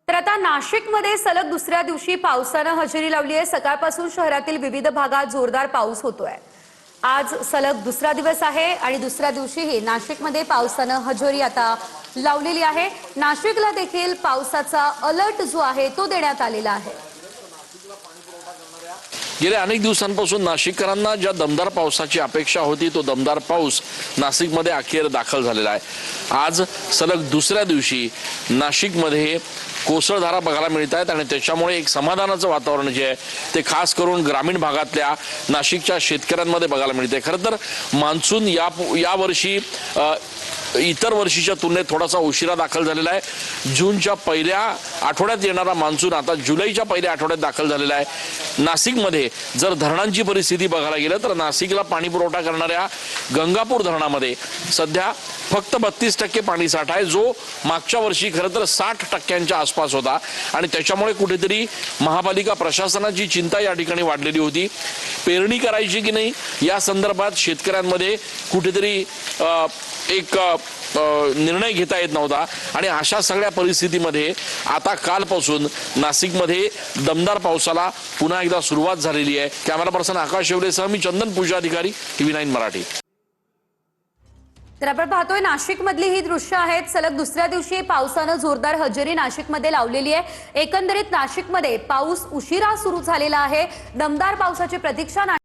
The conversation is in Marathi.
तर आता नाशिकमध्ये सलग दुसऱ्या दिवशी पावसानं हजेरी लावली आहे। सकाळपासून शहरातील विविध भागात जोरदार पाऊस होतोय। आज सलग दुसरा दिवस आहे आणि दुसऱ्या दिवशीही नाशिकमध्ये पावसानं हजेरी आता लावलेली आहे। नाशिकला देखील पावसाचा अलर्ट जो आहे तो देण्यात आलेला आहे। गेल्या अनेक दिवसांपासून नाशिककरांना ज्या दमदार पावसाची अपेक्षा होती तो दमदार पाऊस नाशिकमध्ये अखेर दाखल झालेला आहे। आज सलग दुसऱ्या दिवशी नाशिकमध्ये कोसळधारा बघायला मिळत आहेत आणि त्याच्यामुळे एक समाधानाचं वातावरण जे आहे ते खास करून ग्रामीण भागातल्या नाशिकच्या शेतकऱ्यांमध्ये बघायला मिळते। खरं तर मान्सून या वर्षी इतर वर्षीच्या तुलनेत थोडासा उशिरा दाखल झालेला आहे। जूनच्या पहिल्या आठवड्यात येणारा मान्सून आता जुलैच्या पहिल्या आठवड्यात दाखल झालेला आहे। नाशिकमध्ये जर धरणांची परिस्थिती बघायला गेलं तर नाशिकला पाणी पुरवठा करणाऱ्या गंगापूर धरणामध्ये सध्या फक्त 32% पाणी साठा आहे, जो मागच्या वर्षी खरं तर 60%च्या आसपास होता आणि त्याच्यामुळे कुठेतरी महापालिका प्रशासनाची चिंता या ठिकाणी वाढलेली होती। पेरणी करायची की नाही या संदर्भात शेतकऱ्यांमध्ये कुठेतरी एक निर्णय घेता येत नव्हता आणि अशा सगळ्या परिस्थितीमध्ये आता कालपासून नाशिकमध्ये दमदार पावसाला पुन्हा एकदा सुरुवात झालेली आहे। कॅमेरा पर्सन आकाश शेवरेसह मी चंदन पूजा अधिकारी, TV9 मराठी। तर आपण पाहतोय नाशिक मधली ही दृश्य आहेत। सलग दुसऱ्या दिवशी पावसानं जोरदार हजेरी नाशिकमध्ये लावलेली आहे। एकंदरीत नाशिकमध्ये पाऊस उशिरा सुरू झालेला आहे। दमदार पावसाची प्रतीक्षा